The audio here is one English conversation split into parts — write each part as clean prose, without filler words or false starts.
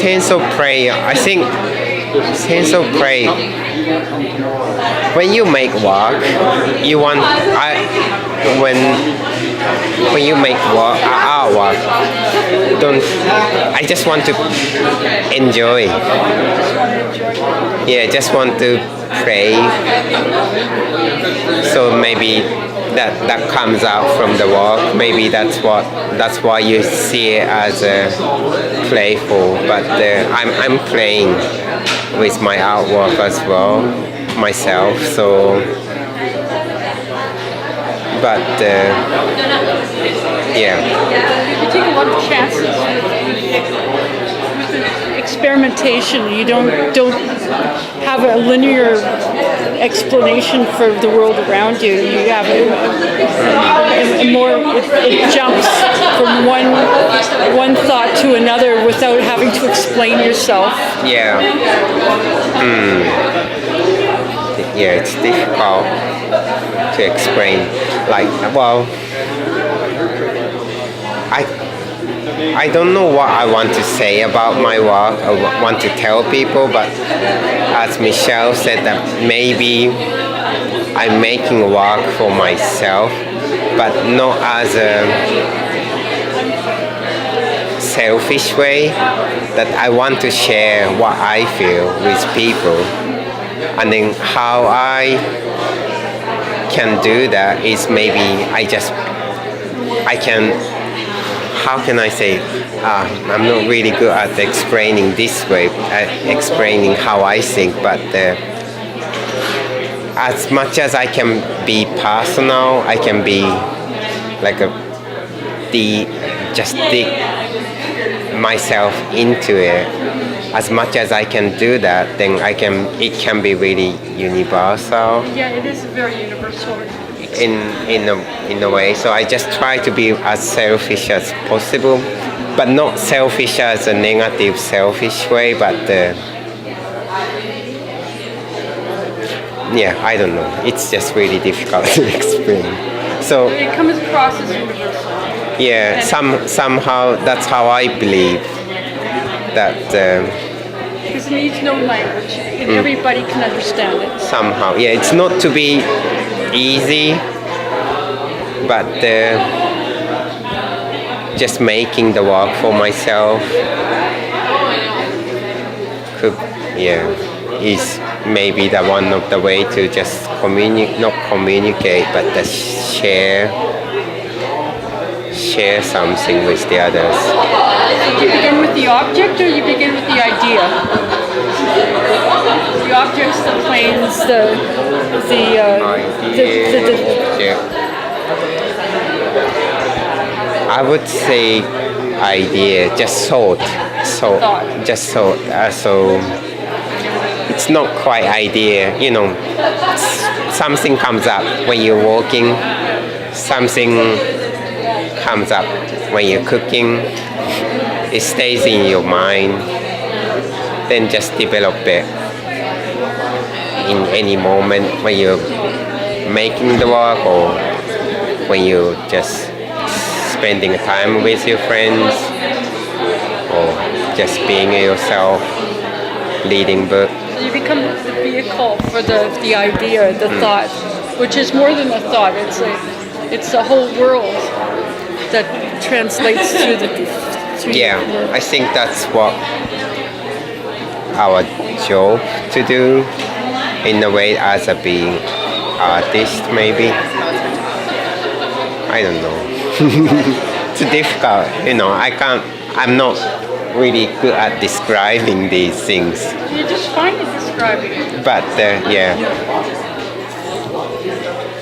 sense of play. I think sense of play. When you make work, you want when you make work artwork. Don't I just want to enjoy. Yeah, just want to play. So maybe that comes out from the work. Maybe that's why you see it as playful. But I'm playing with my artwork as well myself. So, but yeah. You take a lot of chances with experimentation. You don't have a linear explanation for the world around you. You have a more. It jumps from one thought to another without having to explain yourself. Yeah. Yeah, it's difficult to explain. Like, well, I don't know what I want to say about my work. I want to tell people, but as Michelle said, that maybe I'm making work for myself, but not as a selfish way. That I want to share what I feel with people, and then how I can do that is maybe I can. How can I say? I'm not really good at explaining this way, explaining how I think, but as much as I can be personal, I can be like just dig myself into it. As much as I can do that, then it can be really universal. Yeah, it is very universal. In a way, so I just try to be as selfish as possible, but not selfish as a negative selfish way, but yeah, I don't know, it's just really difficult to explain. So it comes across as universal. Yeah, somehow that's how I believe that because it needs no language and everybody can understand it. Somehow, yeah, it's not to be easy, but just making the work for myself is maybe the one of the way to just not communicate, but just share something with the others. Do you begin with the object or you begin with the idea? The objects, the planes, I would say idea, just thought. So it's not quite idea, something comes up when you're walking, something comes up when you're cooking, it stays in your mind, then just develop it in any moment when you're making the work or when you're just spending time with your friends or just being yourself, reading books. You become the vehicle for the idea, the thought, which is more than a thought. It's a whole world that translates through I think that's what our job to do in a way as a being artist, maybe. I don't know. It's difficult, I'm not really good at describing these things. You're just fine at describing it. But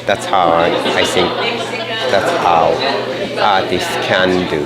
that's how I think that's how artists can do.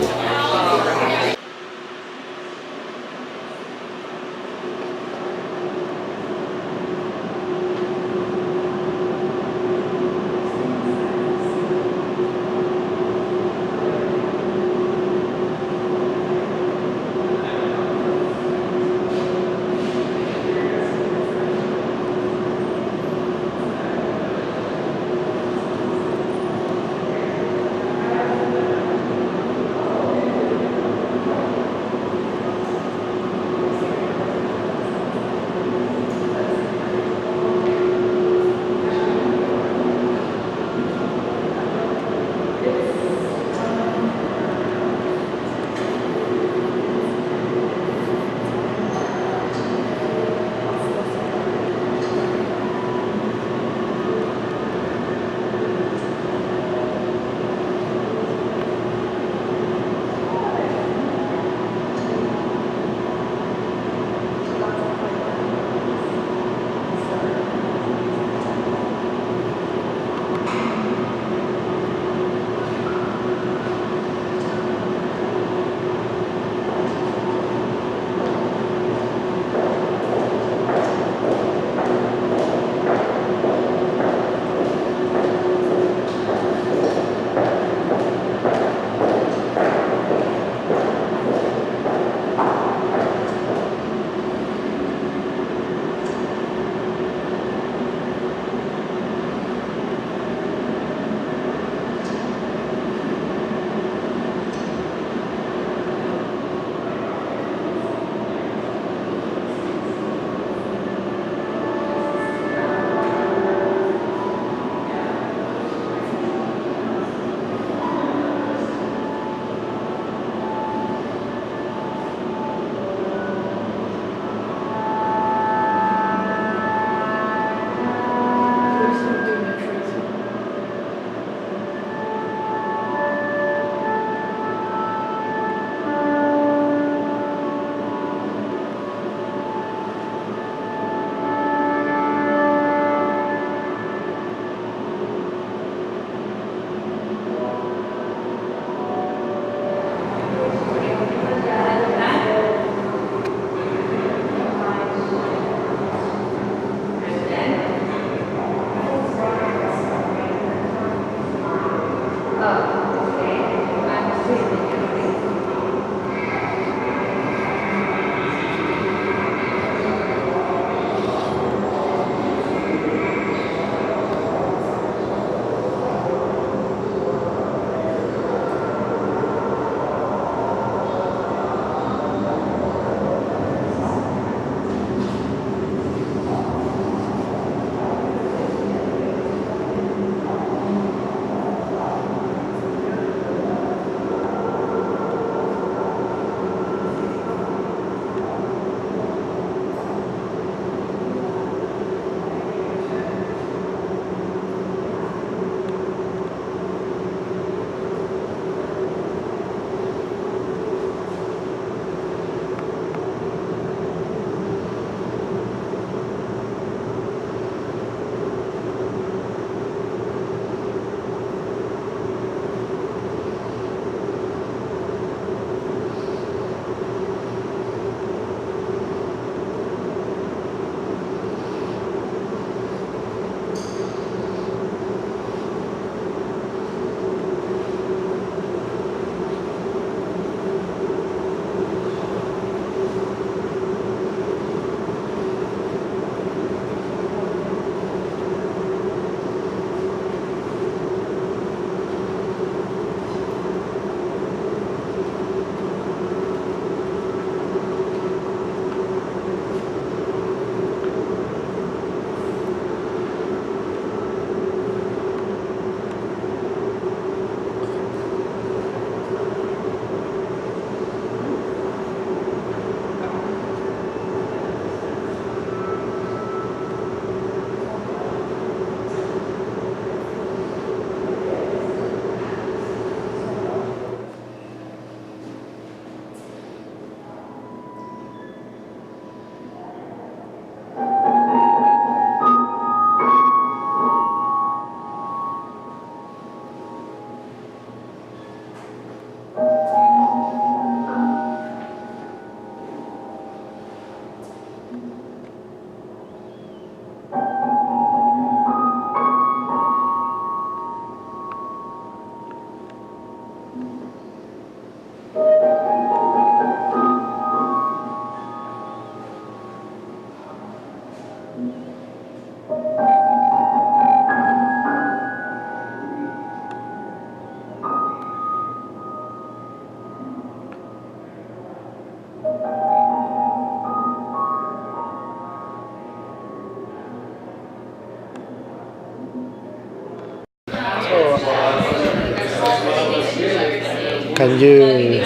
Can you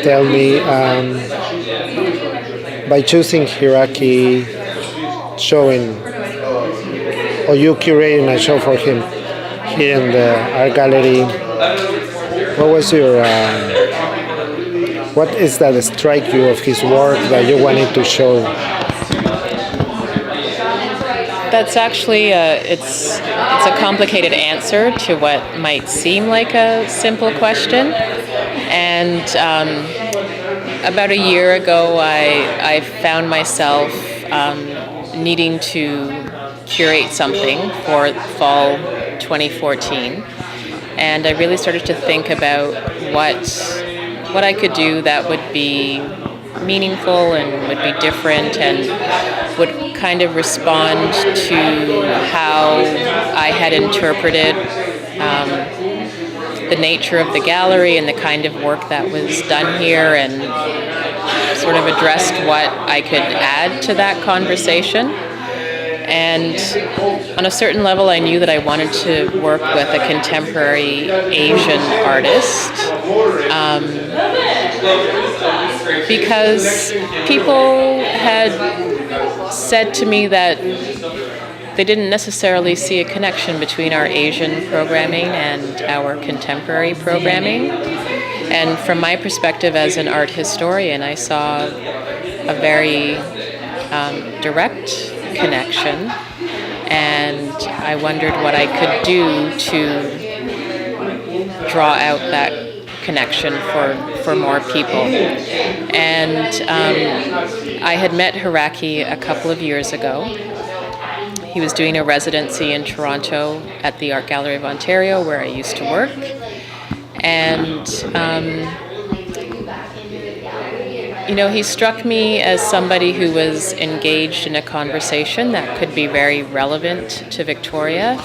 tell me, by choosing Hiraki showing, or you curating a show for him here in the art gallery, what was your, what is that strike you of his work that you wanted to show? That's actually it's a complicated answer to what might seem like a simple question. And about a year ago, I found myself needing to curate something for fall 2014, and I really started to think about what I could do that would be meaningful and would be different and would kind of respond to how I had interpreted the nature of the gallery and the kind of work that was done here, and sort of addressed what I could add to that conversation. And on a certain level, I knew that I wanted to work with a contemporary Asian artist, because people had said to me that they didn't necessarily see a connection between our Asian programming and our contemporary programming. And from my perspective as an art historian, I saw a very direct connection, and I wondered what I could do to draw out that connection for more people. And I had met Hiraki a couple of years ago. He was doing a residency in Toronto at the Art Gallery of Ontario, where I used to work. And he struck me as somebody who was engaged in a conversation that could be very relevant to Victoria,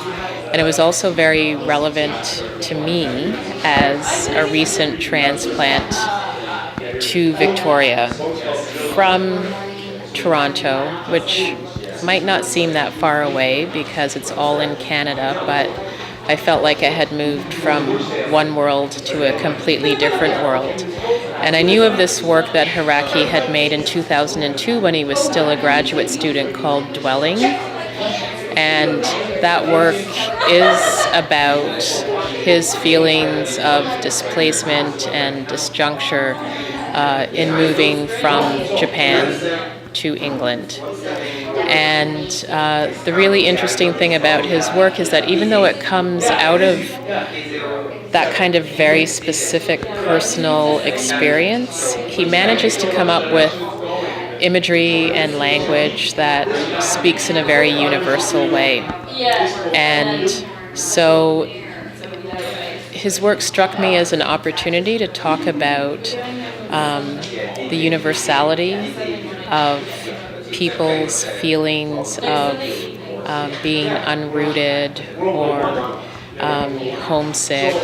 and it was also very relevant to me as a recent transplant to Victoria from Toronto, which might not seem that far away because it's all in Canada, but I felt like I had moved from one world to a completely different world. And I knew of this work that Hiraki had made in 2002 when he was still a graduate student called Dwelling. And that work is about his feelings of displacement and disjuncture in moving from Japan to England. And the really interesting thing about his work is that even though it comes out of that kind of very specific personal experience, he manages to come up with imagery and language that speaks in a very universal way. And so his work struck me as an opportunity to talk about the universality of people's feelings of being unrooted or homesick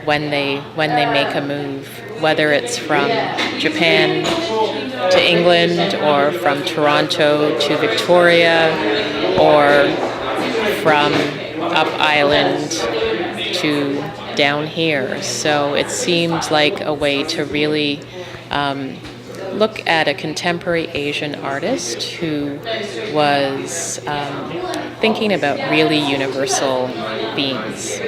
when they make a move, whether it's from Japan to England or from Toronto to Victoria or from up island to down here. So it seemed like a way to really look at a contemporary Asian artist who was thinking about really universal themes.